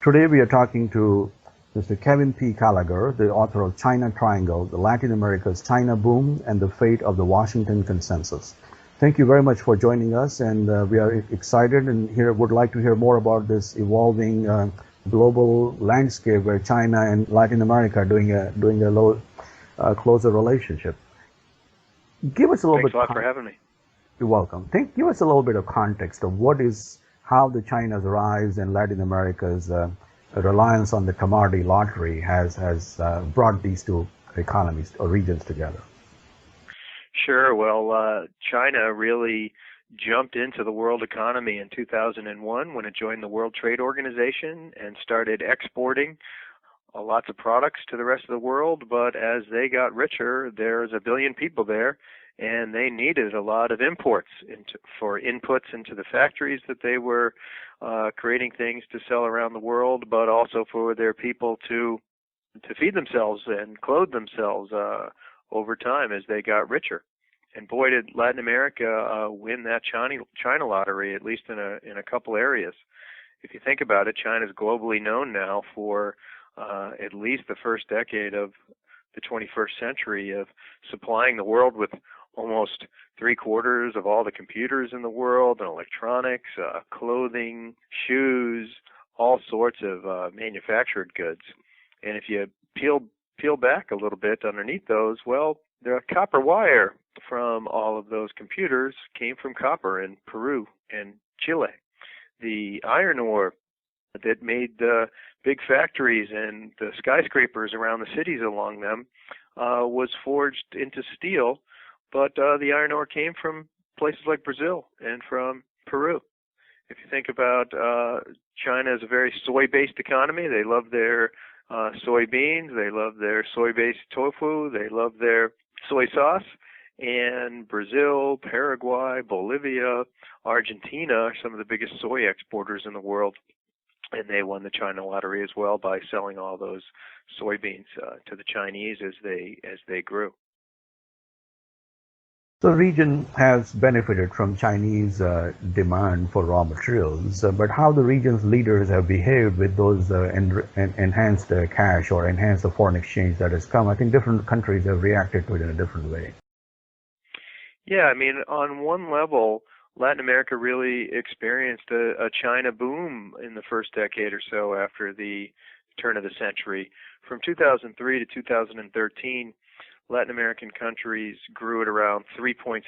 Today we are talking to Mr. Kevin P. Gallagher, the author of China Triangle, the Latin America's China Boom and the Fate of the Washington Consensus. Thank you very much for joining us, and we are excited and would like to hear more about this evolving global landscape where China and Latin America are doing a closer relationship. Give us a little bit. Thanks a lot for having me. You're welcome. Give us a little bit of context of how the China's rise and Latin America's reliance on the commodity lottery has brought these two economies or regions together. Sure. Well, China really jumped into the world economy in 2001 when it joined the World Trade Organization and started exporting lots of products to the rest of the world. But as they got richer, there's 1 billion people there, and they needed a lot of imports for inputs into the factories that they were creating things to sell around the world, but also for their people to feed themselves and clothe themselves over time as they got richer. And boy, did Latin America win that China lottery, at least in a couple areas. If you think about it, China's globally known now for at least the first decade of the 21st century of supplying the world with almost 3/4 of all the computers in the world and electronics, clothing, shoes, all sorts of manufactured goods. And if you peel back a little bit underneath those, well, the copper wire from all of those computers came from copper in Peru and Chile. The iron ore that made the big factories and the skyscrapers around the cities along them was forged into steel, but the iron ore came from places like Brazil and from Peru. If you think about China as a very soy-based economy, they love their soybeans, they love their soy-based tofu, they love their soy sauce. And Brazil, Paraguay, Bolivia, Argentina are some of the biggest soy exporters in the world. And they won the China lottery as well by selling all those soybeans to the Chinese as they grew. The region has benefited from Chinese demand for raw materials, but how the region's leaders have behaved with those enhanced cash or enhanced foreign exchange that has come, I think different countries have reacted to it in a different way. Yeah, I mean, on one level, Latin America really experienced a China boom in the first decade or so after the turn of the century. From 2003 to 2013, Latin American countries grew at around 3.6%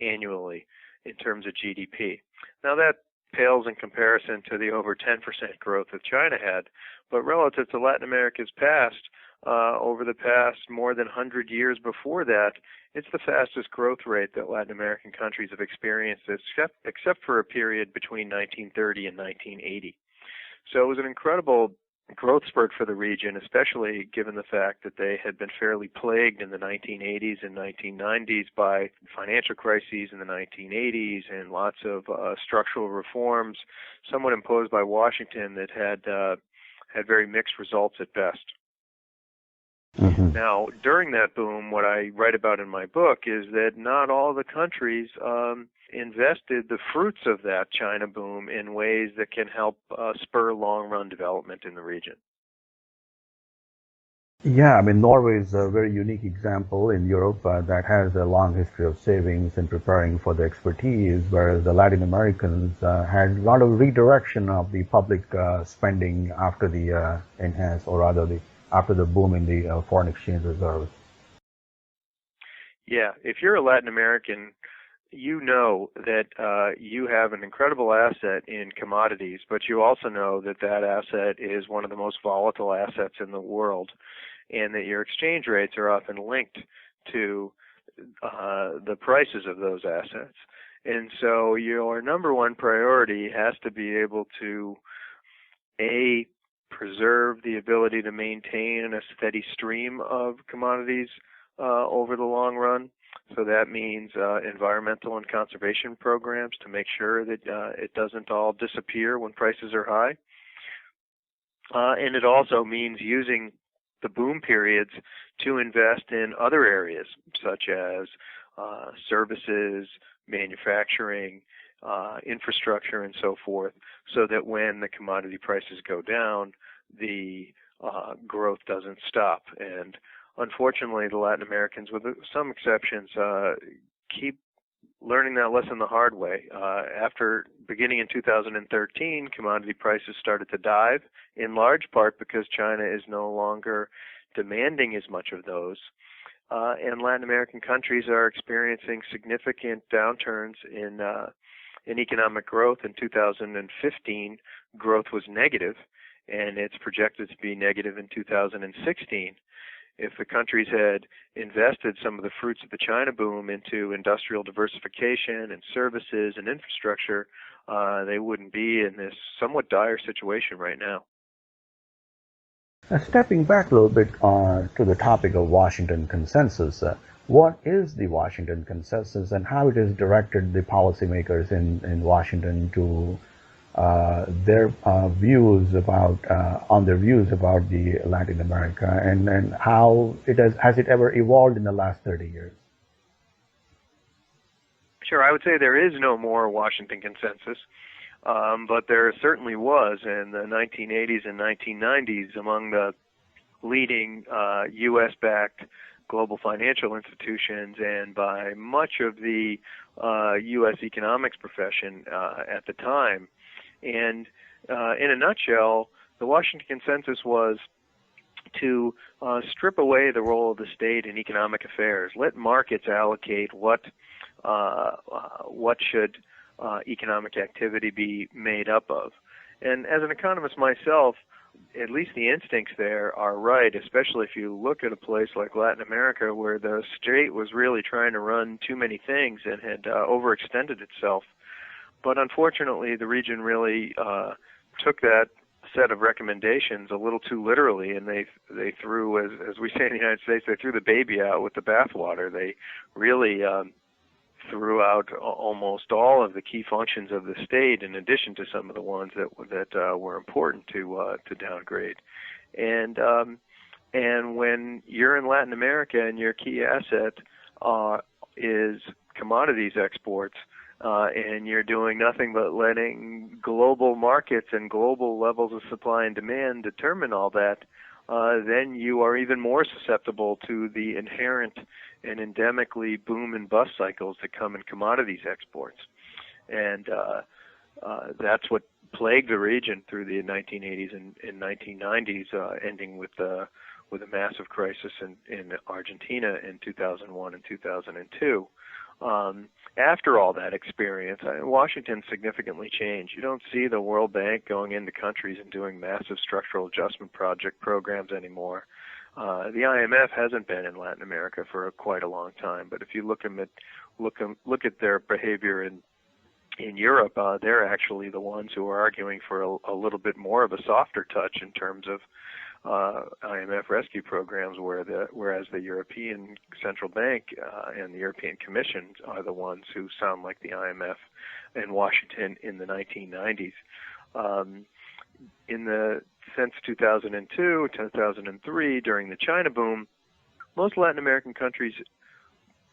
annually in terms of GDP. Now that pales in comparison to the over 10% growth that China had, but relative to Latin America's past, over the past more than 100 years before that, it's the fastest growth rate that Latin American countries have experienced, except for a period between 1930 and 1980. So it was an incredible growth spurt for the region, especially given the fact that they had been fairly plagued in the 1980s and 1990s by financial crises in the 1980s and lots of structural reforms, somewhat imposed by Washington, that had very mixed results at best. Mm-hmm. Now, during that boom, what I write about in my book is that not all the countries invested the fruits of that China boom in ways that can help spur long-run development in the region. Yeah, I mean, Norway is a very unique example in Europe that has a long history of savings and preparing for the expertise, whereas the Latin Americans had a lot of redirection of the public spending after the after the boom in the foreign exchange reserves. Yeah, if you're a Latin American, you know that you have an incredible asset in commodities, but you also know that that asset is one of the most volatile assets in the world, and that your exchange rates are often linked to the prices of those assets. And so your number one priority has to be able to, A, preserve the ability to maintain a steady stream of commodities over the long run. So that means environmental and conservation programs to make sure that it doesn't all disappear when prices are high. And it also means using the boom periods to invest in other areas, such as services, manufacturing, infrastructure, and so forth, so that when the commodity prices go down, the growth doesn't stop. And unfortunately, the Latin Americans, with some exceptions, keep learning that lesson the hard way. After beginning in 2013, commodity prices started to dive, in large part because China is no longer demanding as much of those. And Latin American countries are experiencing significant downturns in economic growth. In 2015, growth was negative, and it's projected to be negative in 2016. If the countries had invested some of the fruits of the China boom into industrial diversification and services and infrastructure, they wouldn't be in this somewhat dire situation right now. Stepping back a little bit to the topic of Washington Consensus, what is the Washington Consensus and how it has directed the policymakers in Washington to their views about the Latin America, and how has it ever evolved in the last 30 years? Sure, I would say there is no more Washington Consensus, but there certainly was in the 1980s and 1990s among the leading U.S.-backed global financial institutions and by much of the U.S. economics profession at the time. And in a nutshell, the Washington Consensus was to strip away the role of the state in economic affairs, let markets allocate what should economic activity be made up of. And as an economist myself, at least the instincts there are right, especially if you look at a place like Latin America where the state was really trying to run too many things and had overextended itself. But unfortunately, the region really took that set of recommendations a little too literally, and they threw, as we say in the United States, they threw the baby out with the bathwater. They really threw out almost all of the key functions of the state, in addition to some of the ones that were important to downgrade. And when you're in Latin America and your key asset is commodities exports, and you're doing nothing but letting global markets and global levels of supply and demand determine all that, then you are even more susceptible to the inherent and endemically boom and bust cycles that come in commodities exports. And that's what plagued the region through the 1980s and 1990s, ending with a massive crisis in Argentina in 2001 and 2002. After all that experience, Washington significantly changed. You don't see the World Bank going into countries and doing massive structural adjustment programs anymore. The IMF hasn't been in Latin America for quite a long time, but if you look at their behavior in Europe, they're actually the ones who are arguing for a little bit more of a softer touch in terms of IMF rescue programs, whereas the European Central Bank and the European Commission are the ones who sound like the IMF in Washington in the 1990s. Since 2002, 2003, during the China boom, most Latin American countries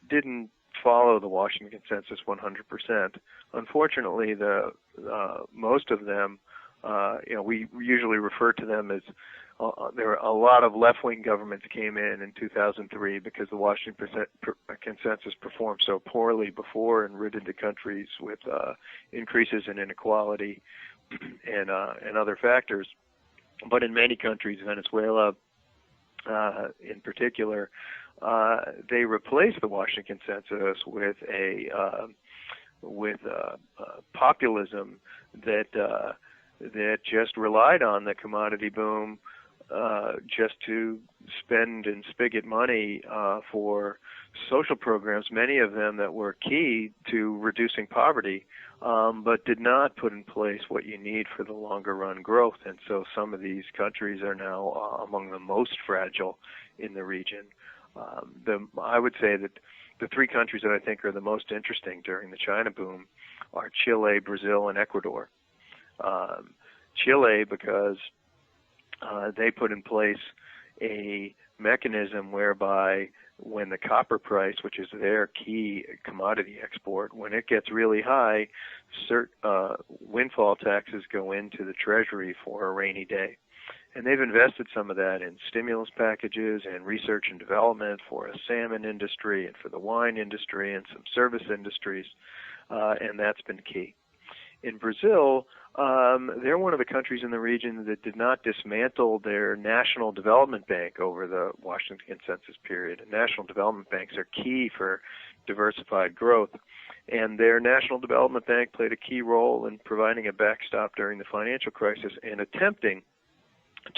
didn't follow the Washington Consensus 100%. Unfortunately, most of them, we usually refer to them as there were a lot of left-wing governments came in 2003 because the Washington Consensus performed so poorly before and rid into countries with increases in inequality and other factors. But in many countries, Venezuela in particular, they replaced the Washington Consensus with populism that just relied on the commodity boom just to spend and spigot money for social programs, many of them that were key to reducing poverty, but did not put in place what you need for the longer run growth. And so some of these countries are now among the most fragile in the region. I would say that the three countries that I think are the most interesting during the China boom are Chile, Brazil, and Ecuador. Chile, because they put in place a mechanism whereby when the copper price, which is their key commodity export, when it gets really high, windfall taxes go into the treasury for a rainy day. And they've invested some of that in stimulus packages and research and development for a salmon industry and for the wine industry and some service industries, and that's been key. In Brazil, they're one of the countries in the region that did not dismantle their national development bank over the Washington Consensus period. And national development banks are key for diversified growth. And their national development bank played a key role in providing a backstop during the financial crisis and attempting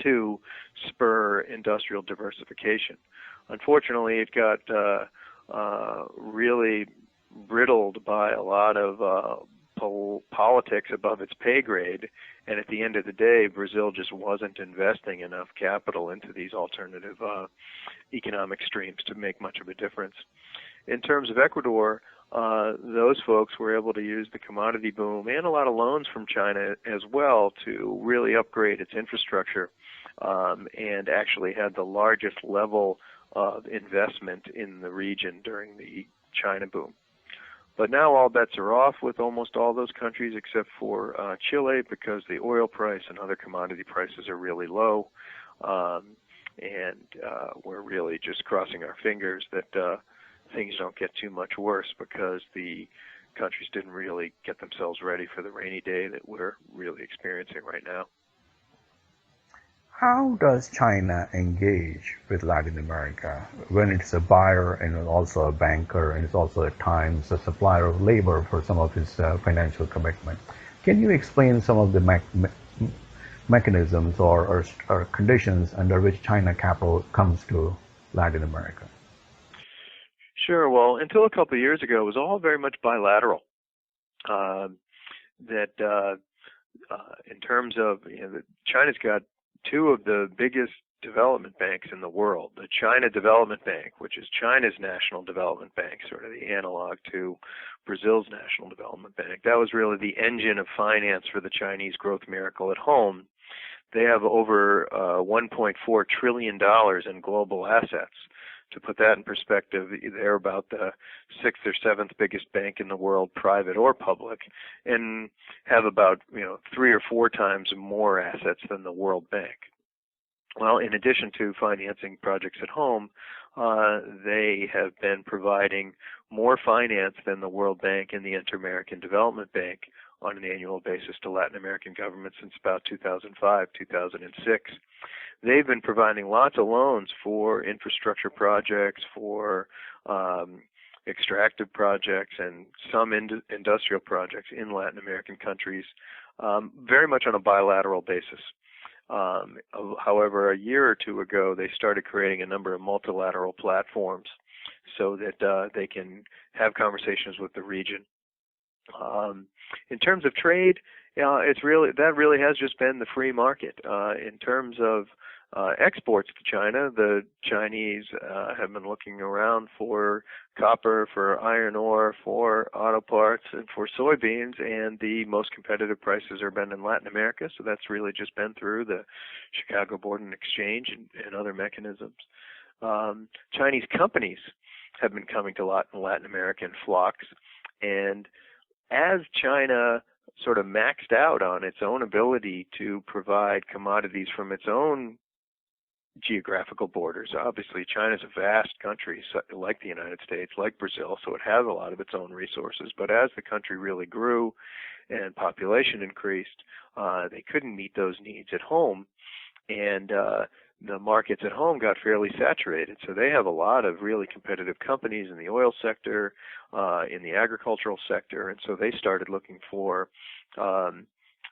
to spur industrial diversification. Unfortunately, it got really brittled by a lot of politics above its pay grade, and at the end of the day, Brazil just wasn't investing enough capital into these alternative economic streams to make much of a difference. In terms of Ecuador, those folks were able to use the commodity boom and a lot of loans from China as well to really upgrade its infrastructure, and actually had the largest level of investment in the region during the China boom. But now all bets are off with almost all those countries except for Chile, because the oil price and other commodity prices are really low, and we're really just crossing our fingers that things don't get too much worse, because the countries didn't really get themselves ready for the rainy day that we're really experiencing right now. How does China engage with Latin America when it's a buyer and also a banker, and it's also at times a supplier of labor for some of its financial commitment? Can you explain some of the mechanisms or conditions under which China capital comes to Latin America? Sure. Well, until a couple of years ago, it was all very much bilateral. In terms of, China's got two of the biggest development banks in the world. The China Development Bank, which is China's national development bank, sort of the analog to Brazil's national development bank. That was really the engine of finance for the Chinese growth miracle at home. They have over $1.4 trillion in global assets. To put that in perspective, they're about the sixth or seventh biggest bank in the world, private or public, and have about 3 or 4 times more assets than the World Bank. Well, in addition to financing projects at home, they have been providing more finance than the World Bank and the Inter-American Development Bank on an annual basis to Latin American governments since about 2005, 2006. They've been providing lots of loans for infrastructure projects, for extractive projects, and some industrial projects in Latin American countries, very much on a bilateral basis. However, a year or two ago, they started creating a number of multilateral platforms so that they can have conversations with the region. In terms of trade, that really has just been the free market. In terms of exports to China, the Chinese have been looking around for copper, for iron ore, for auto parts, and for soybeans, and the most competitive prices have been in Latin America, so that's really just been through the Chicago Board and Exchange and other mechanisms. Chinese companies have been coming to Latin America in flocks, and as China sort of maxed out on its own ability to provide commodities from its own geographical borders. Obviously, China's a vast country, like the United States, like Brazil, so it has a lot of its own resources. But as the country really grew and population increased, they couldn't meet those needs at home, and the markets at home got fairly saturated. So they have a lot of really competitive companies in the oil sector, in the agricultural sector, and so they started looking for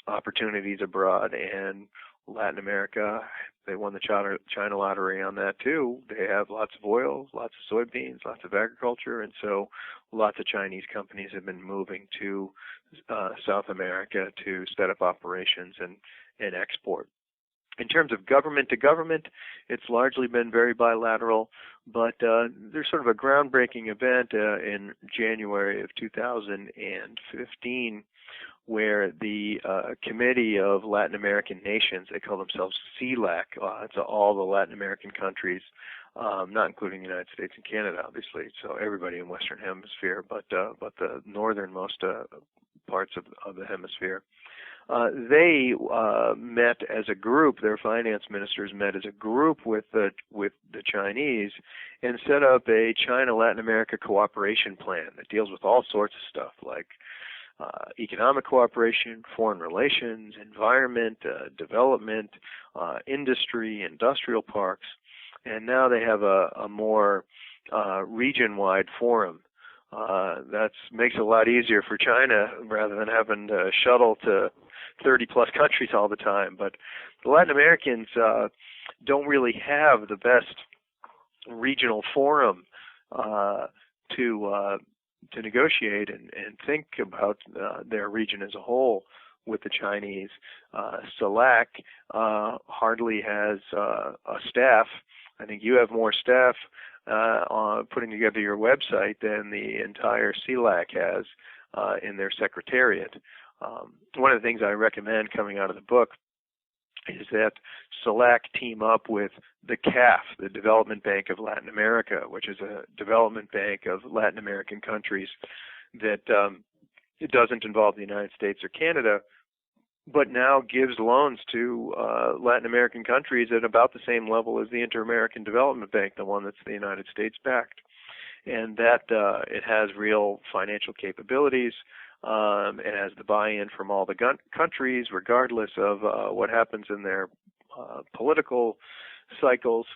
opportunities abroad. And Latin America, they won the China lottery on that too. They have lots of oil, lots of soybeans, lots of agriculture, and so lots of Chinese companies have been moving to South America to set up operations and export. In terms of government to government, it's largely been very bilateral, but there's sort of a groundbreaking event in January of 2015 where the Committee of Latin American Nations, they call themselves CELAC, it's all the Latin American countries, not including the United States and Canada, obviously. So everybody in Western Hemisphere, but the northernmost parts of the hemisphere. They met as a group. Their finance ministers met as a group with the Chinese and set up a China-Latin America cooperation plan that deals with all sorts of stuff like economic cooperation, foreign relations, environment, development, industry, industrial parks, and now they have a more region-wide forum. That makes it a lot easier for China rather than having to shuttle to 30-plus countries all the time. But the Latin Americans don't really have the best regional forum to negotiate and think about their region as a whole with the Chinese. CELAC hardly has a staff. I think you have more staff on putting together your website than the entire CELAC has in their secretariat. One of the things I recommend coming out of the book is that CELAC team up with the CAF, the Development Bank of Latin America, which is a development bank of Latin American countries that it doesn't involve the United States or Canada, but now gives loans to Latin American countries at about the same level as the Inter-American Development Bank, the one that's the United States backed. And that it has real financial capabilities. It has the buy-in from all the countries, regardless of what happens in their political cycles.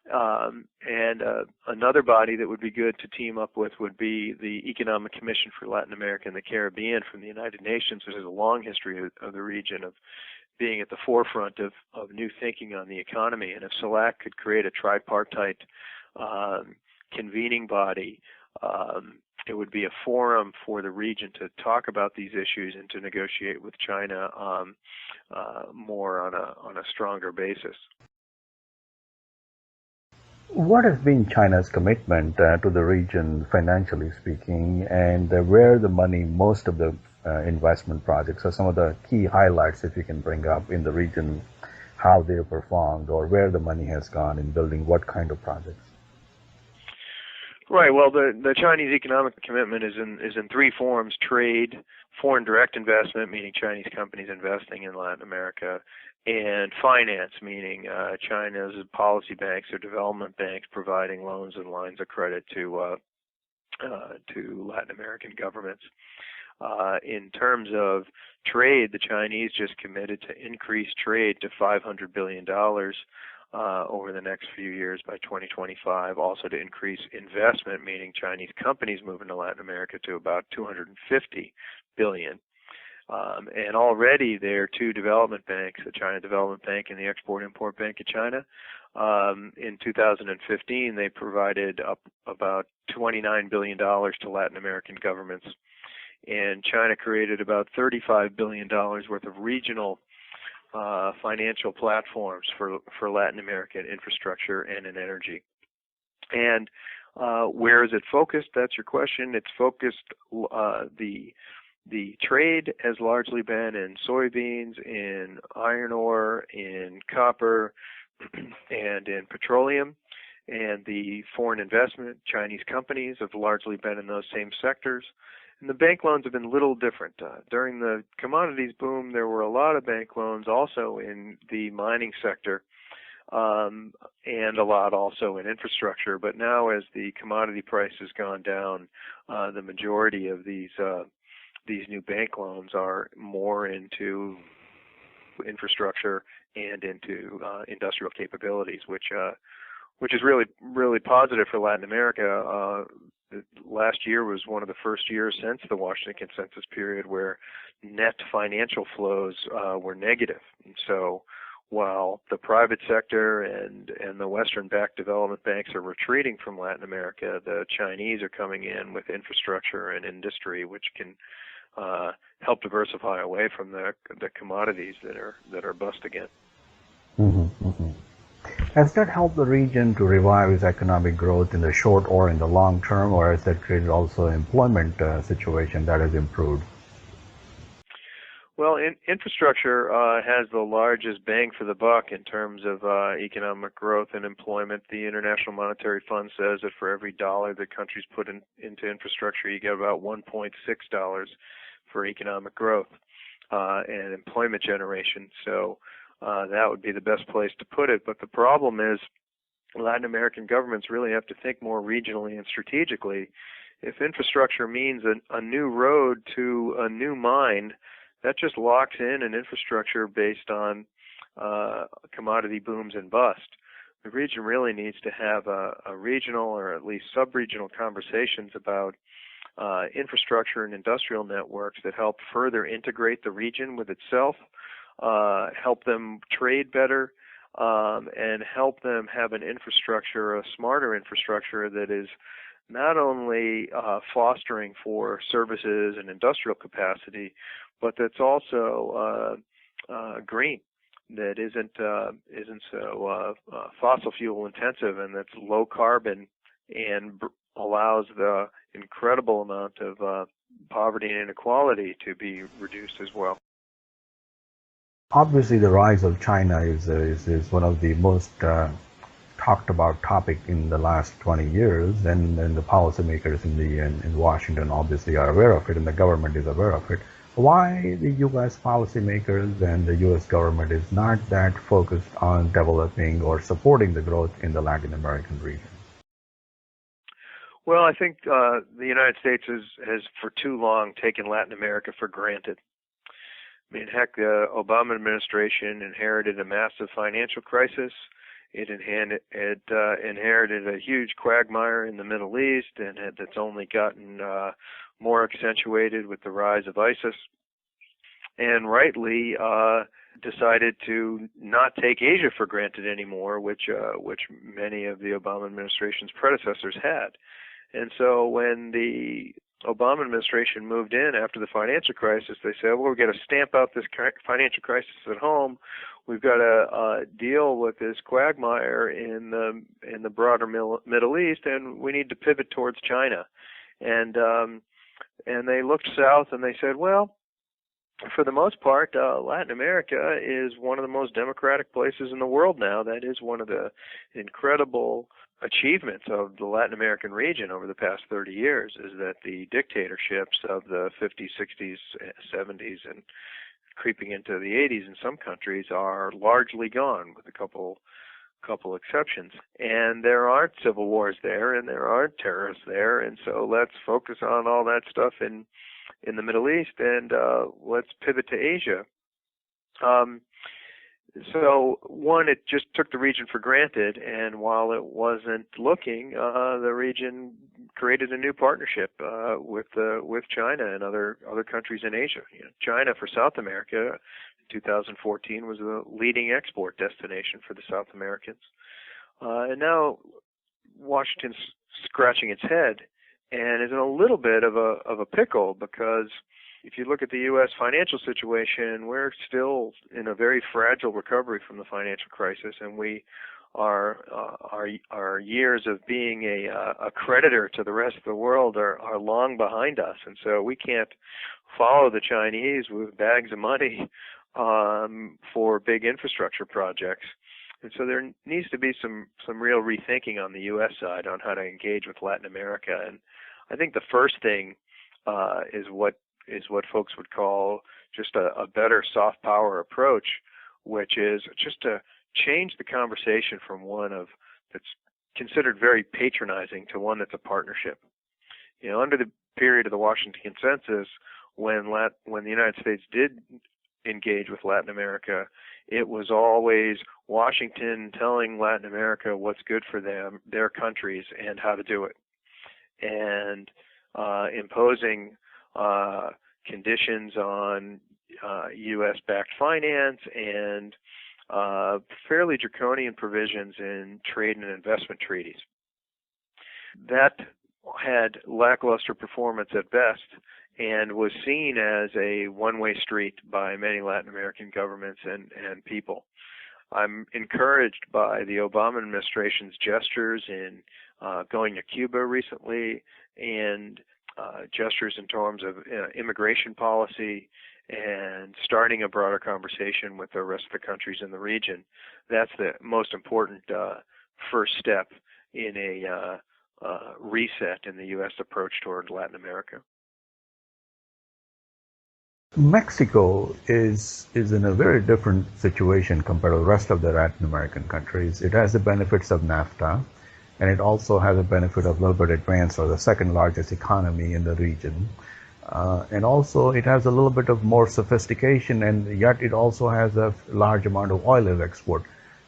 And another body that would be good to team up with would be the Economic Commission for Latin America and the Caribbean from the United Nations, which has a long history of the region of being at the forefront of new thinking on the economy. And if CELAC could create a tripartite convening body, it would be a forum for the region to talk about these issues and to negotiate with China more on a stronger basis. What has been China's commitment to the region, financially speaking, and where the money, most of the investment projects, are some of the key highlights if you can bring up in the region, how they have performed, or where the money has gone in building what kind of projects? Right. Well, the Chinese economic commitment is in three forms: trade, foreign direct investment, meaning Chinese companies investing in Latin America, and finance, meaning China's policy banks or development banks providing loans and lines of credit to Latin American governments. In terms of trade, the Chinese just committed to increase trade to $500 billion over the next few years by 2025, also to increase investment, meaning Chinese companies moving to Latin America, to about $250 billion. And already their two development banks, the China Development Bank and the Export-Import Bank of China, in 2015 they provided up about $29 billion to Latin American governments. And China created about $35 billion worth of regional financial platforms for Latin American infrastructure and in energy. And where is it focused? That's your question. It's focused, the trade has largely been in soybeans, in iron ore, in copper, and in petroleum. And the foreign investment, Chinese companies, have largely been in those same sectors. And the bank loans have been a little different. During the commodities boom, there were a lot of bank loans also in the mining sector, and a lot also in infrastructure. But now, as the commodity price has gone down, the majority of these new bank loans are more into infrastructure and into industrial capabilities, which is really positive for Latin America. Last year was one of the first years since the Washington Consensus period where net financial flows were negative. And so while the private sector and the Western-backed development banks are retreating from Latin America, the Chinese are coming in with infrastructure and industry, which can help diversify away from the commodities that are bust again. Mm-hmm, mm-hmm. Has that helped the region to revive its economic growth in the short or in the long term, or has that created also an employment situation that has improved? Well, infrastructure has the largest bang for the buck in terms of economic growth and employment. The International Monetary Fund says that for every dollar that countries put into infrastructure, you get about $1.6 for economic growth and employment generation. So that would be the best place to put it. But the problem is Latin American governments really have to think more regionally and strategically. If infrastructure means a new road to a new mine, that just locks in an infrastructure based on commodity booms and bust. The region really needs to have a regional or at least sub-regional conversations about infrastructure and industrial networks that help further integrate the region with itself, help them trade better, and help them have an infrastructure, a smarter infrastructure that is not only fostering for services and industrial capacity, but that's also green, that isn't so fossil fuel intensive, and that's low carbon and allows the incredible amount of poverty and inequality to be reduced as well. Obviously, the rise of China is one of the most talked about topic in the last 20 years, and the policymakers in Washington obviously are aware of it, and the government is aware of it. Why the U.S. policymakers and the U.S. government is not that focused on developing or supporting the growth in the Latin American region? Well, I think the United States has for too long taken Latin America for granted. I mean, heck, the Obama administration inherited a massive financial crisis. It inherited a huge quagmire in the Middle East, and that's only gotten more accentuated with the rise of ISIS, and rightly decided to not take Asia for granted anymore, which many of the Obama administration's predecessors had. And so when the Obama administration moved in after the financial crisis, they said, well, we've got to stamp out this financial crisis at home. We've got to deal with this quagmire in the broader Middle East, and we need to pivot towards China. And they looked south and they said, well, for the most part, Latin America is one of the most democratic places in the world now. That is one of the incredible achievements of the Latin American region over the past 30 years, is that the dictatorships of the 50s, 60s, 70s, and creeping into the 80s in some countries are largely gone, with a couple exceptions. And there aren't civil wars there, and there aren't terrorists there, and so let's focus on all that stuff in the Middle East, and let's pivot to Asia. So one, it just took the region for granted, and while it wasn't looking, the region created a new partnership with China and other countries in Asia. You know, China for South America in 2014 was the leading export destination for the South Americans, and now Washington's scratching its head and is in a little bit of a pickle, because if you look at the U.S. financial situation, we're still in a very fragile recovery from the financial crisis, and our years of being a creditor to the rest of the world are long behind us, and so we can't follow the Chinese with bags of money for big infrastructure projects. And so there needs to be some real rethinking on the U.S. side on how to engage with Latin America. And I think the first thing is what folks would call just a better soft power approach, which is just to change the conversation from one that's considered very patronizing to one that's a partnership. You know, under the period of the Washington Consensus, when the United States did engage with Latin America, it was always Washington telling Latin America what's good for them, their countries, and how to do it, and imposing conditions on U.S.-backed finance and fairly draconian provisions in trade and investment treaties. That had lackluster performance at best and was seen as a one-way street by many Latin American governments and people. I'm encouraged by the Obama administration's gestures in going to Cuba recently and gestures in terms of immigration policy and starting a broader conversation with the rest of the countries in the region. That's the most important first step in a reset in the U.S. approach toward Latin America. Mexico is in a very different situation compared to the rest of the Latin American countries. It has the benefits of NAFTA, and it also has a benefit of a little bit advanced, or the second largest economy in the region. And also it has a little bit of more sophistication, and yet it also has a large amount of oil export.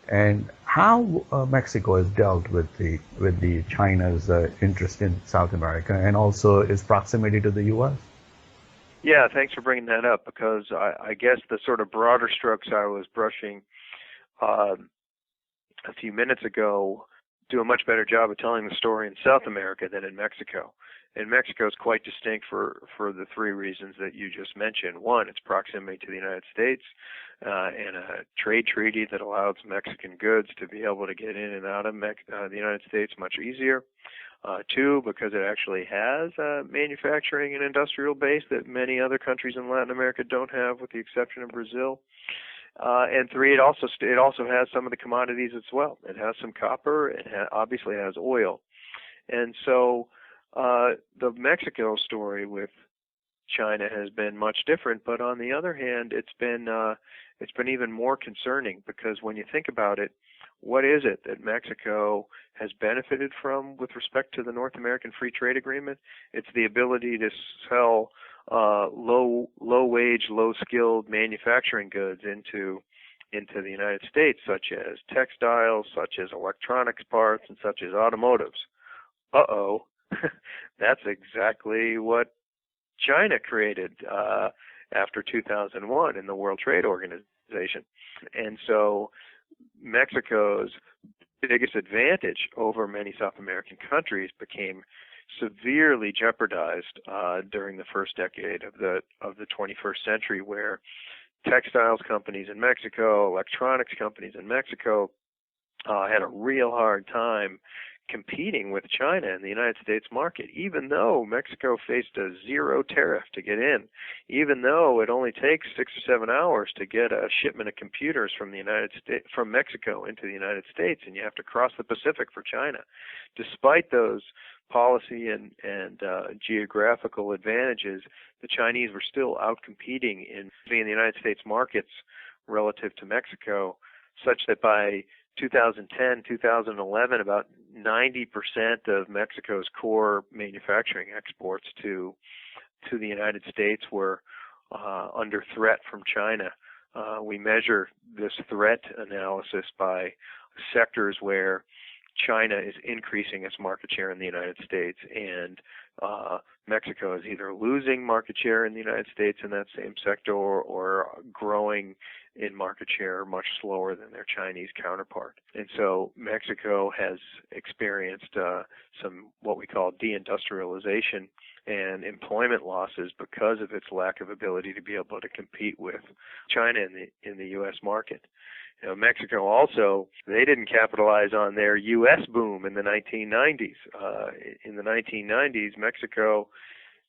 And how Mexico has dealt with the China's interest in South America, and also its proximity to the U.S.? Yeah, thanks for bringing that up, because I guess the sort of broader strokes I was brushing a few minutes ago do a much better job of telling the story in South America than in Mexico. And Mexico is quite distinct for the three reasons that you just mentioned. One, its proximity to the United States and a trade treaty that allows Mexican goods to be able to get in and out of the United States much easier. Two, because it actually has a manufacturing and industrial base that many other countries in Latin America don't have, with the exception of Brazil. And three, it also has some of the commodities as well. It has some copper. It obviously has oil. And so the Mexico story with China has been much different. But on the other hand, it's been even more concerning, because when you think about it, what is it that Mexico has benefited from with respect to the North American Free Trade Agreement? It's the ability to sell low-wage, low-skilled manufacturing goods into the United States, such as textiles, such as electronics parts, and such as automotives. Uh-oh, that's exactly what China created after 2001 in the World Trade Organization. And so Mexico's biggest advantage over many South American countries became severely jeopardized during the first decade of the 21st century, where textiles companies in Mexico, electronics companies in Mexico had a real hard time competing with China in the United States market, even though Mexico faced a zero tariff to get in, even though it only takes 6 or 7 hours to get a shipment of computers from Mexico into the United States, and you have to cross the Pacific for China. Despite those policy and geographical advantages, the Chinese were still outcompeting in the United States markets relative to Mexico, such that by 2010, 2011, about 90% of Mexico's core manufacturing exports to the United States were under threat from China. We measure this threat analysis by sectors where China is increasing its market share in the United States, and Mexico is either losing market share in the United States in that same sector or growing in market share much slower than their Chinese counterpart. And so Mexico has experienced some what we call deindustrialization and employment losses because of its lack of ability to be able to compete with China in the U.S. market. You know, Mexico also, they didn't capitalize on their U.S. boom in the 1990s. In the 1990s, Mexico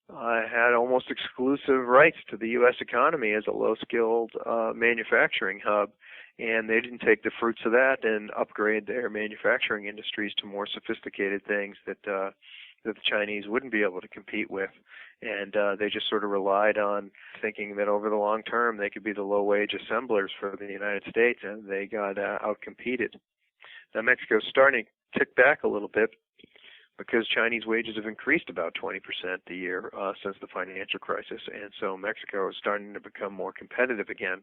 had almost exclusive rights to the U.S. economy as a low-skilled manufacturing hub, and they didn't take the fruits of that and upgrade their manufacturing industries to more sophisticated things that the Chinese wouldn't be able to compete with. And they just sort of relied on thinking that over the long term they could be the low-wage assemblers for the United States, and they got outcompeted. Now Mexico's starting to tick back a little bit because Chinese wages have increased about 20% a year since the financial crisis, and so Mexico is starting to become more competitive again.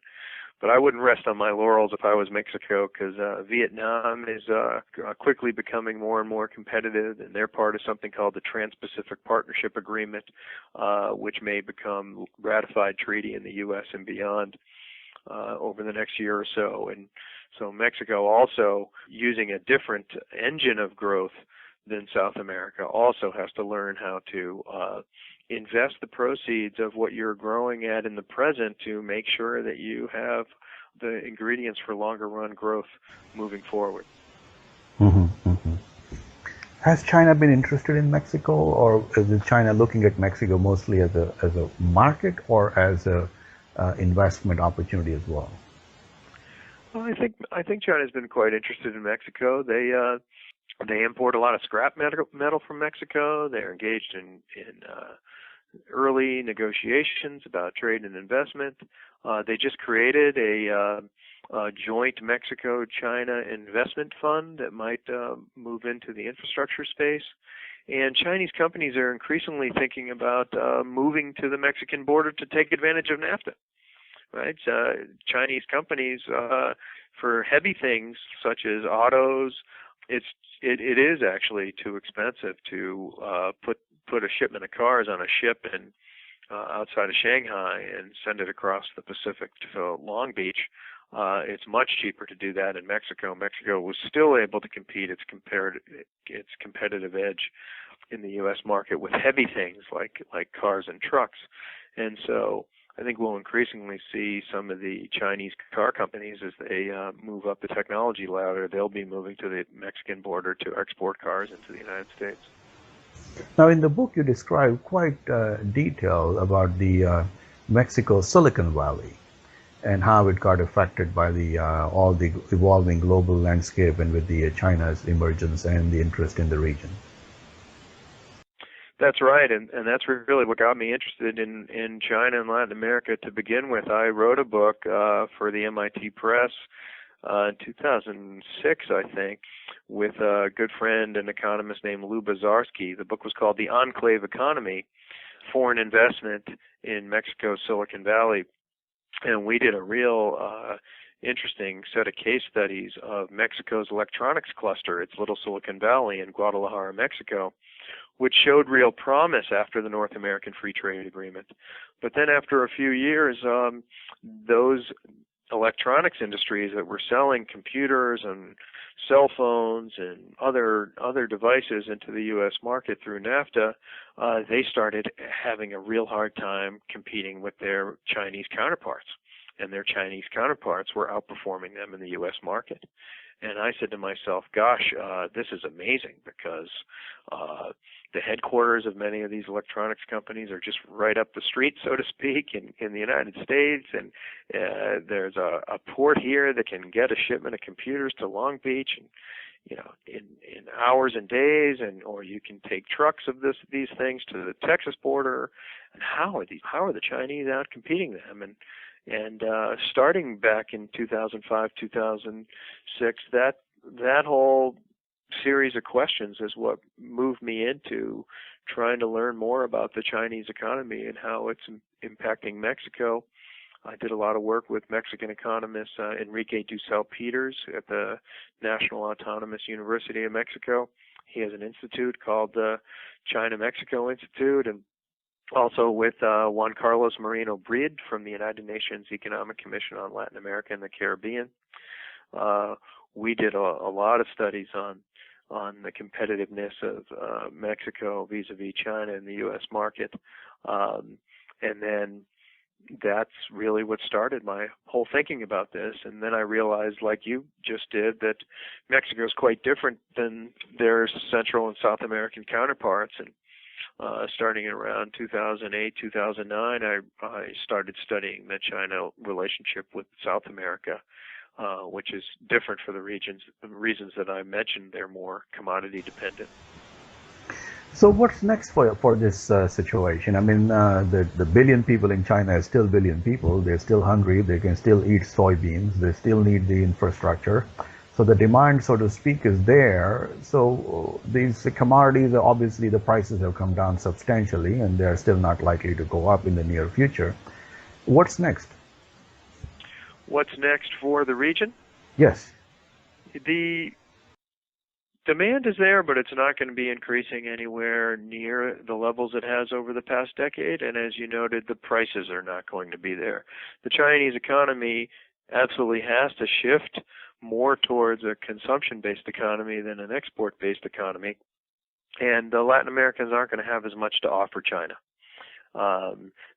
But I wouldn't rest on my laurels if I was Mexico, because Vietnam is quickly becoming more and more competitive, and they're part of something called the Trans-Pacific Partnership Agreement, which may become ratified treaty in the U.S. and beyond over the next year or so. And so Mexico, also using a different engine of growth than South America, also has to learn how to invest the proceeds of what you're growing at in the present to make sure that you have the ingredients for longer run growth moving forward. Mm-hmm, mm-hmm. Has China been interested in Mexico, or is China looking at Mexico mostly as a market or as a investment opportunity as well? Well, I think China's been quite interested in Mexico. They import a lot of scrap metal from Mexico. They're engaged in early negotiations about trade and investment. They just created a joint Mexico-China investment fund that might move into the infrastructure space. And Chinese companies are increasingly thinking about moving to the Mexican border to take advantage of NAFTA. Right? Chinese companies, for heavy things such as autos, it is actually too expensive to put a shipment of cars on a ship in outside of Shanghai and send it across the Pacific to Long Beach. It's much cheaper to do that in Mexico. Mexico was still able to compete its competitive edge in the U.S. market with heavy things like cars and trucks. And so I think we'll increasingly see some of the Chinese car companies as they move up the technology ladder. They'll be moving to the Mexican border to export cars into the United States. Now, in the book, you describe quite detail about the Mexico Silicon Valley and how it got affected by all the evolving global landscape and with the China's emergence and the interest in the region. That's right, and that's really what got me interested in China and Latin America to begin with. I wrote a book for the MIT Press in 2006, I think, with a good friend and economist named Lyuba Zarsky. The book was called The Enclave Economy, Foreign Investment in Mexico's Silicon Valley. And we did a real interesting set of case studies of Mexico's electronics cluster, its little Silicon Valley in Guadalajara, Mexico, which showed real promise after the North American Free Trade Agreement. But then after a few years, those electronics industries that were selling computers and cell phones and other devices into the U.S. market through NAFTA, they started having a real hard time competing with their Chinese counterparts. And their Chinese counterparts were outperforming them in the U.S. market. And I said to myself, gosh, this is amazing, because the headquarters of many of these electronics companies are just right up the street, so to speak, in the United States. And there's a port here that can get a shipment of computers to Long Beach, and in hours and days, or you can take trucks of these things to the Texas border. And how are the Chinese out competing them? And starting back in 2005, 2006, that whole series of questions is what moved me into trying to learn more about the Chinese economy and how it's impacting Mexico. I did a lot of work with Mexican economist Enrique Dussel Peters at the National Autonomous University of Mexico. He has an institute called the China-Mexico Institute, and also with Juan Carlos Moreno Brid from the United Nations Economic Commission on Latin America and the Caribbean. We did a lot of studies on the competitiveness of Mexico vis-a-vis China in the U.S. market. And then that's really what started my whole thinking about this. And then I realized, like you just did, that Mexico is quite different than their Central and South American counterparts. And starting in around 2008, 2009, I started studying the China relationship with South America, which is different for the reasons that I mentioned. They're more commodity dependent. So what's next for this situation? I mean, the billion people in China are still billion people. They're still hungry. They can still eat soybeans. They still need the infrastructure. So the demand, so to speak, is there. So these commodities, obviously the prices have come down substantially, and they're still not likely to go up in the near future. What's next? What's next for the region? Yes. The demand is there, but it's not going to be increasing anywhere near the levels it has over the past decade. And as you noted, the prices are not going to be there. The Chinese economy absolutely has to shift more towards a consumption-based economy than an export-based economy. And the Latin Americans aren't going to have as much to offer China.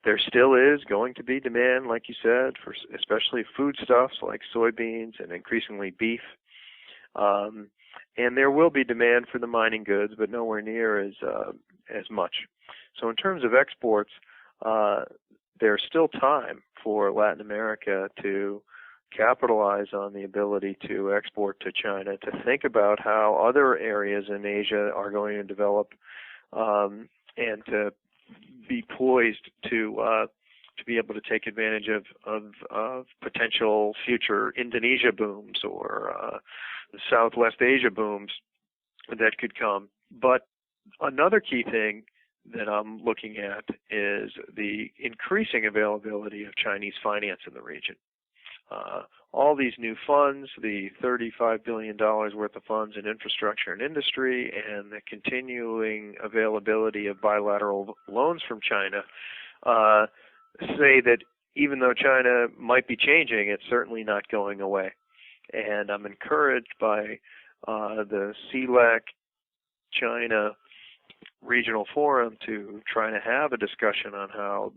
There still is going to be demand, like you said, for especially foodstuffs like soybeans and increasingly beef. and there will be demand for the mining goods, but nowhere near as much. So in terms of exports, there's still time for Latin America to capitalize on the ability to export to China, to think about how other areas in Asia are going to develop, and to be poised to be able to take advantage of potential future Indonesia booms or Southwest Asia booms that could come. But another key thing that I'm looking at is the increasing availability of Chinese finance in the region. All these new funds, the $35 billion worth of funds in infrastructure and industry, and the continuing availability of bilateral loans from China, say that even though China might be changing, it's certainly not going away. And I'm encouraged by the CLAC China Regional Forum to try to have a discussion on how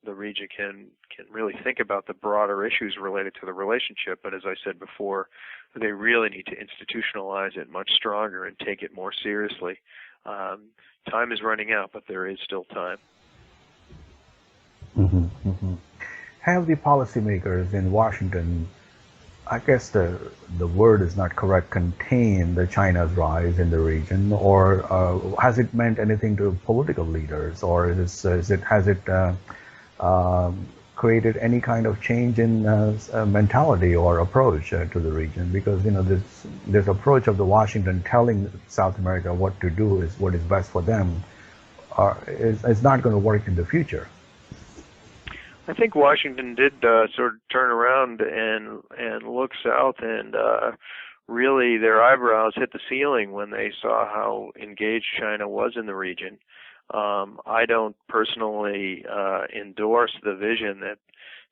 the region can really think about the broader issues related to the relationship. But as I said before, they really need to institutionalize it much stronger and take it more seriously. Time is running out, but there is still time. Mm-hmm, mm-hmm. Have the policymakers in Washington, I guess the word is not correct, contained China's rise in the region, or has it meant anything to political leaders, or has it created any kind of change in mentality or approach to the region? Because this approach of the Washington telling South America what to do is what is best for them is not going to work in the future. I think Washington did sort of turn around and look south, and really their eyebrows hit the ceiling when they saw how engaged China was in the region. I don't personally endorse the vision that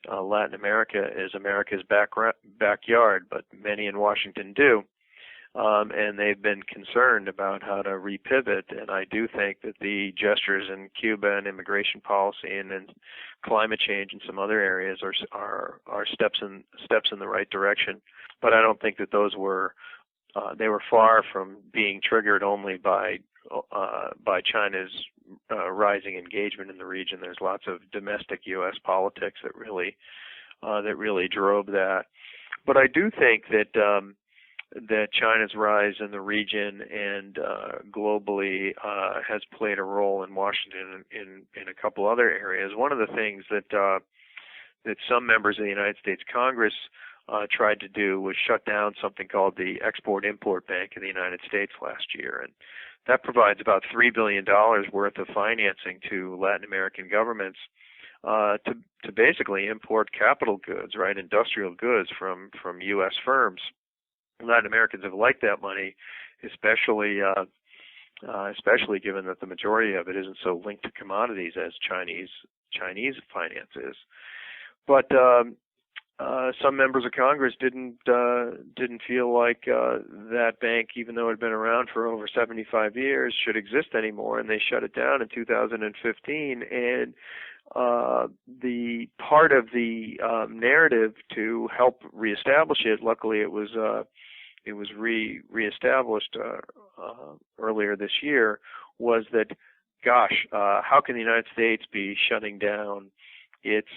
Latin America is America's backyard, but many in Washington do. And they've been concerned about how to repivot, and I do think that the gestures in Cuba and immigration policy and then climate change and some other areas are steps in the right direction. But I don't think that those were they were far from being triggered only by China's rising engagement in the region. There's lots of domestic U.S. politics that really drove that. But I do think that China's rise in the region and globally has played a role in Washington in a couple other areas. One of the things that some members of the United States Congress tried to do was shut down something called the Export-Import Bank of the United States last year, and that provides about $3 billion worth of financing to Latin American governments to basically import capital goods, right, industrial goods from U.S. firms. Latin Americans have liked that money, especially given that the majority of it isn't so linked to commodities as Chinese finance is. But some members of Congress didn't feel like that bank, even though it had been around for over 75 years, should exist anymore, and they shut it down in 2015. And the part of the narrative to help reestablish it, luckily it was reestablished earlier this year, was that, gosh, how can the United States be shutting down its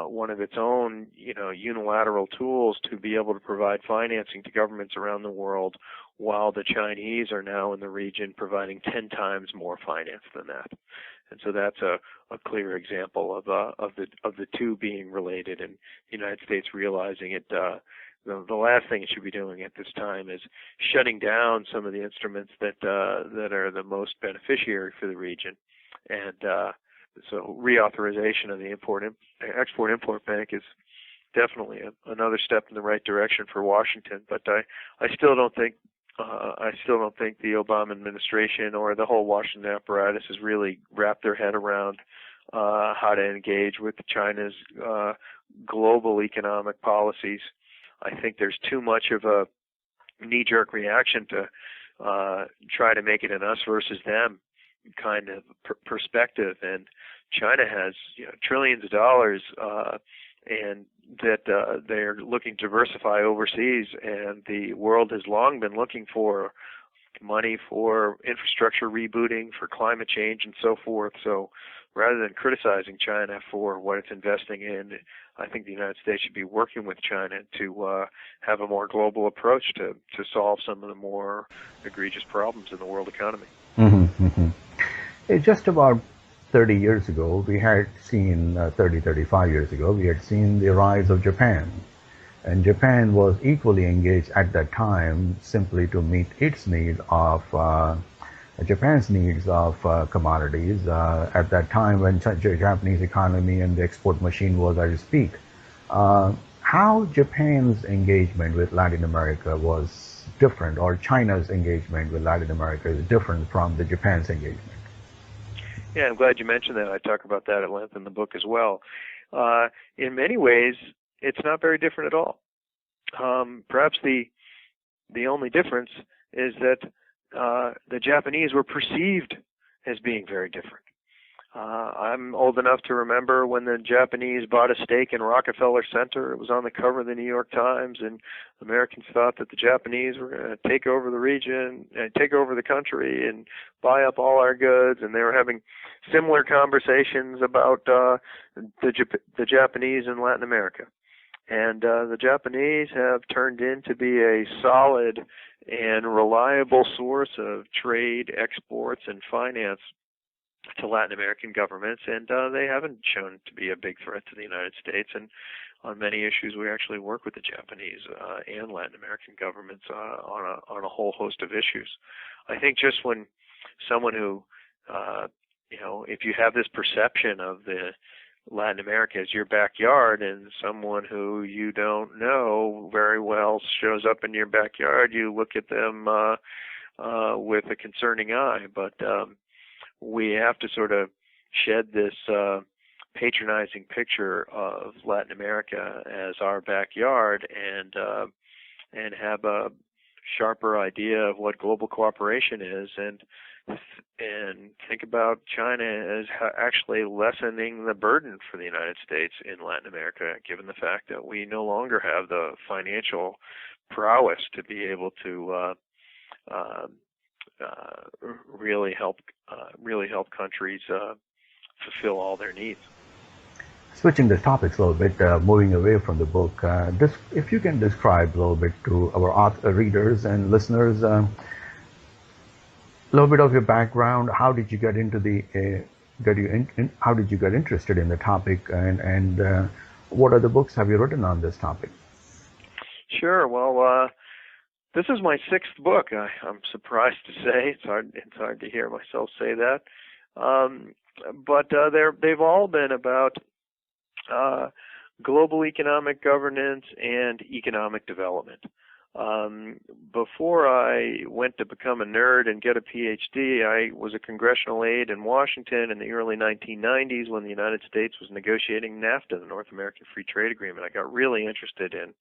one of its own, unilateral tools to be able to provide financing to governments around the world, while the Chinese are now in the region providing 10 times more finance than that. And so that's a clear example of the two being related, and the United States realizing it. The last thing it should be doing at this time is shutting down some of the instruments that are the most beneficiary for the region, and so reauthorization of the Export-Import Bank is definitely another step in the right direction for Washington. But I still don't think the Obama administration or the whole Washington apparatus has really wrapped their head around how to engage with China's global economic policies. I think there's too much of a knee-jerk reaction to try to make it an us versus them kind of perspective, and China has trillions of dollars and that they're looking to diversify overseas, and the world has long been looking for money for infrastructure rebooting, for climate change, and so forth. So rather than criticizing China for what it's investing in, I think the United States should be working with China to have a more global approach to solve some of the more egregious problems in the world economy. Just about 30 years ago, we had seen, 35 years ago, we had seen the rise of Japan. And Japan was equally engaged at that time simply to meet its need of, Japan's needs of commodities at that time when the Japanese economy and the export machine was at its peak. How Japan's engagement with Latin America was different, or China's engagement with Latin America is different from the Japan's engagement? Yeah, I'm glad you mentioned that. I talk about that at length in the book as well. In many ways, it's not very different at all. Perhaps the only difference is that the Japanese were perceived as being very different. I'm old enough to remember when the Japanese bought a stake in Rockefeller Center. It was on the cover of the New York Times, and Americans thought that the Japanese were going to take over the region, take over the country, and buy up all our goods. And they were having similar conversations about the Japanese in Latin America. And the Japanese have turned in to be a solid and reliable source of trade, exports, and finance to Latin American governments, and they haven't shown to be a big threat to the United States. And on many issues, we actually work with the Japanese and Latin American governments on a whole host of issues. I think just when someone who, if you have this perception of the Latin America as your backyard, and someone who you don't know very well shows up in your backyard, you look at them with a concerning eye. But we have to sort of shed this patronizing picture of Latin America as our backyard, and have a sharper idea of what global cooperation is, and think about China as actually lessening the burden for the United States in Latin America, given the fact that we no longer have the financial prowess to be able to really help countries fulfill all their needs. Switching the topics a little bit, moving away from the book, if you can describe a little bit to our readers and listeners, a little bit of your background. How did you get into how did you get interested in the topic, and what other books have you written on this topic? Sure. Well, this is my sixth book. I'm surprised to say. It's hard to hear myself say that. But they've all been about global economic governance and economic development. Before I went to become a nerd and get a PhD, I was a congressional aide in Washington in the early 1990s when the United States was negotiating NAFTA, the North American Free Trade Agreement. I got really interested in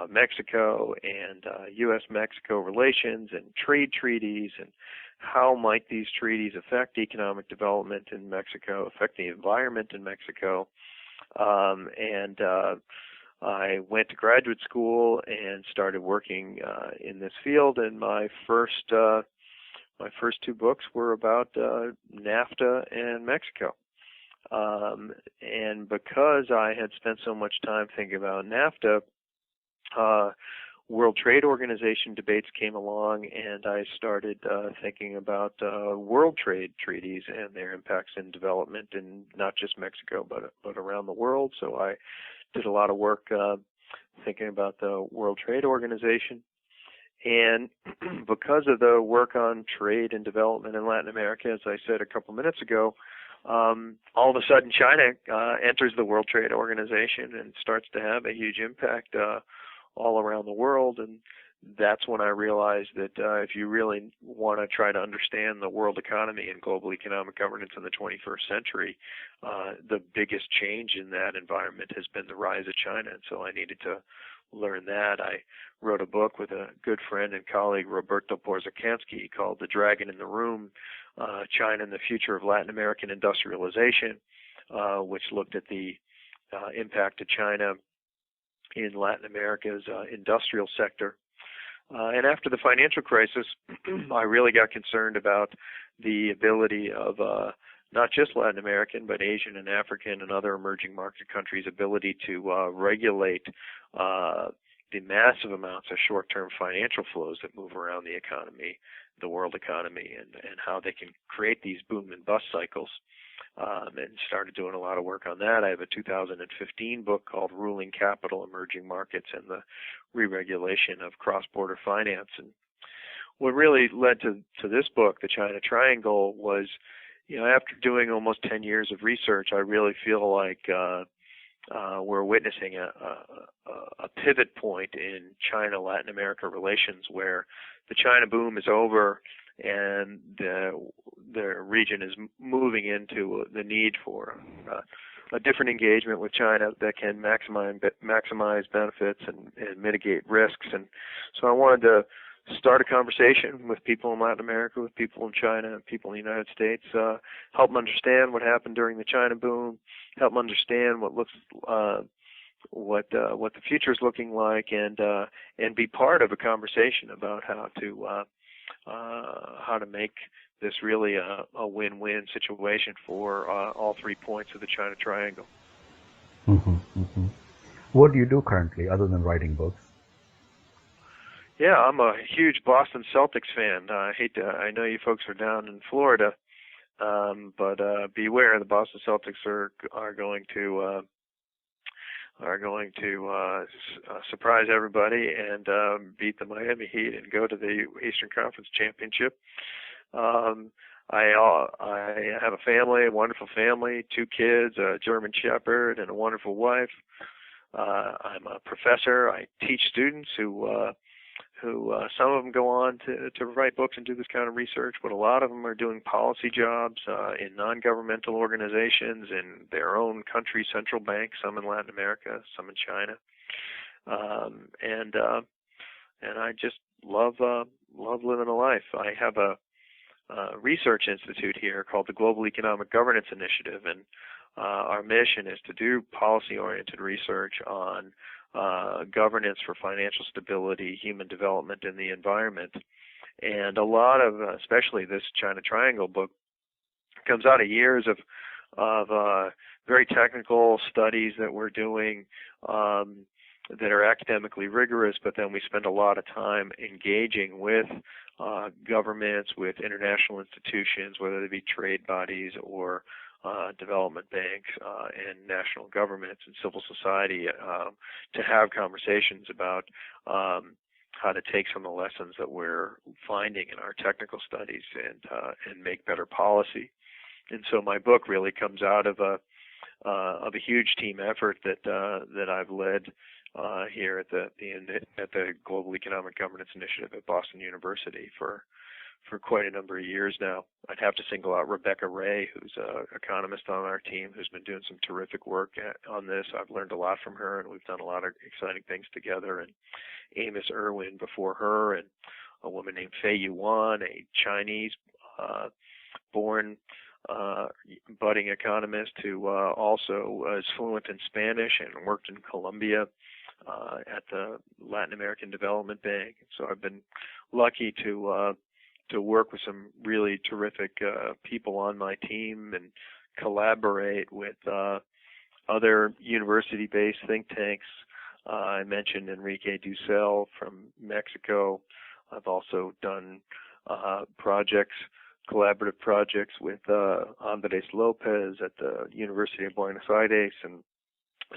Mexico and U.S.-Mexico relations and trade treaties, and how might these treaties affect economic development in Mexico, affect the environment in Mexico. I went to graduate school and started working in this field, and my first two books were about NAFTA and Mexico. And because I had spent so much time thinking about NAFTA, World Trade Organization debates came along, and I started thinking about world trade treaties and their impacts in development in not just Mexico, but around the world. So I did a lot of work thinking about the World Trade Organization. And because of the work on trade and development in Latin America, as I said a couple minutes ago, all of a sudden China enters the World Trade Organization and starts to have a huge impact all around the world. And that's when I realized that if you really want to try to understand the world economy and global economic governance in the 21st century, the biggest change in that environment has been the rise of China. And so I needed to learn that. I wrote a book with a good friend and colleague, Roberto Porzecanski, called The Dragon in the Room, China and the Future of Latin American Industrialization, which looked at the impact of China in Latin America's industrial sector. And after the financial crisis, I really got concerned about the ability of not just Latin American, but Asian and African and other emerging market countries' ability to regulate the massive amounts of short-term financial flows that move around the economy, the world economy, and how they can create these boom and bust cycles. And started doing a lot of work on that. I have a 2015 book called Ruling Capital, Emerging Markets, and the Reregulation of Cross-Border Finance. And what really led to this book, The China Triangle, was, after doing almost 10 years of research, I really feel like we're witnessing a pivot point in China-Latin America relations where the China boom is over and the region is moving into the need for a different engagement with China that can maximize benefits and mitigate risks. And so I wanted to start a conversation with people in Latin America, with people in China, and people in the United States, help them understand what happened during the China boom, help them understand what the future is looking like, and be part of a conversation about how to make this really a win-win situation for all 3 points of the China Triangle. Mm-hmm, mm-hmm. What do you do currently other than writing books? Yeah, I'm a huge Boston Celtics fan. I know you folks are down in Florida, but beware, the Boston Celtics are going to surprise everybody and beat the Miami Heat and go to the Eastern Conference Championship. I have a family, a wonderful family, 2 kids, a German Shepherd, and a wonderful wife. I'm a professor. I teach students who some of them go on to write books and do this kind of research, but a lot of them are doing policy jobs in non-governmental organizations in their own country, central banks, some in Latin America, some in China. And I just love living a life. I have a research institute here called the Global Economic Governance Initiative, and our mission is to do policy-oriented research on governance for financial stability, human development, and the environment. And a lot of, especially this China Triangle book, comes out of years of very technical studies that we're doing that are academically rigorous, but then we spend a lot of time engaging with governments, with international institutions, whether they be trade bodies or development banks and national governments and civil society to have conversations about how to take some of the lessons that we're finding in our technical studies and make better policy. And so my book really comes out of a huge team effort that I've led here at the Global Economic Governance Initiative at Boston University for quite a number of years now. I'd have to single out Rebecca Ray, who's an economist on our team, who's been doing some terrific work on this. I've learned a lot from her, and we've done a lot of exciting things together. And Amos Irwin before her, and a woman named Fei Yuan, a Chinese-born budding economist who also is fluent in Spanish and worked in Colombia at the Latin American Development Bank. So I've been lucky to work with some really terrific people on my team and collaborate with other university-based think tanks. I mentioned Enrique Dussel from Mexico. I've also done collaborative projects with Andres Lopez at the University of Buenos Aires and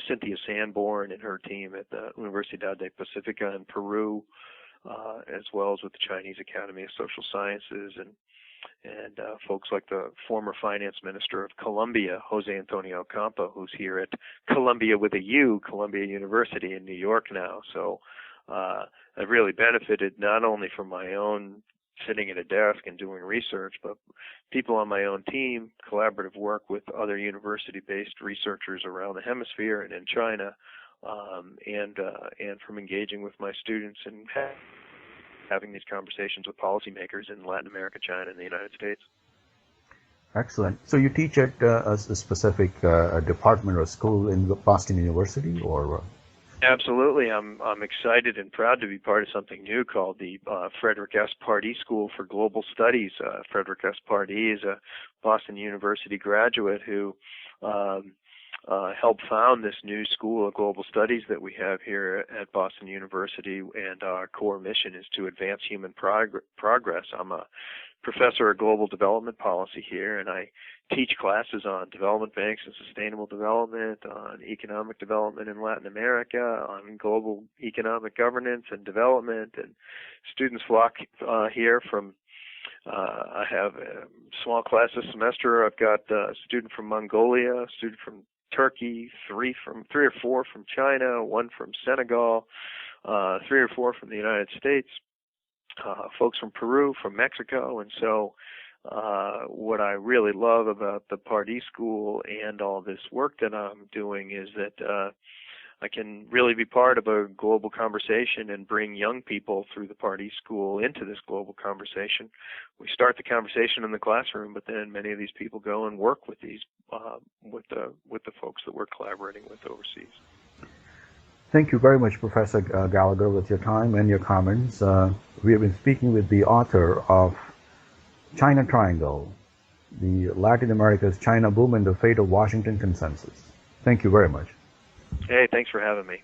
Cynthia Sanborn and her team at the Universidad de Pacifica in Peru, as well as with the Chinese Academy of Social Sciences and folks like the former finance minister of Colombia, Jose Antonio Campo, who's here at Columbia with a U, Columbia University in New York now. So I've really benefited not only from my own sitting at a desk and doing research, but people on my own team, collaborative work with other university-based researchers around the hemisphere and in China, and from engaging with my students and having these conversations with policymakers in Latin America, China, and the United States. Excellent. So you teach at a specific department or school in Boston University, or? Absolutely. I'm excited and proud to be part of something new called the Frederick S. Pardee School for Global Studies. Frederick S. Pardee is a Boston University graduate who helped found this new School of Global Studies that we have here at Boston University, and our core mission is to advance human progress. I'm a professor of global development policy here, and I teach classes on development banks and sustainable development, on economic development in Latin America, on global economic governance and development, and students flock here from I have a small class this semester. I've got a student from Mongolia, a student from Turkey, three or four from China, one from Senegal, 3 or 4 from the United States, folks from Peru, from Mexico. And so what I really love about the Pardee School and all this work that I'm doing is that I can really be part of a global conversation and bring young people through the Pardee School into this global conversation. We start the conversation in the classroom, but then many of these people go and work with these with the folks that we're collaborating with overseas. Thank you very much, Professor Gallagher, with your time and your comments. We have been speaking with the author of China Triangle, the Latin America's China Boom and the Fate of Washington Consensus. Thank you very much. Hey, thanks for having me.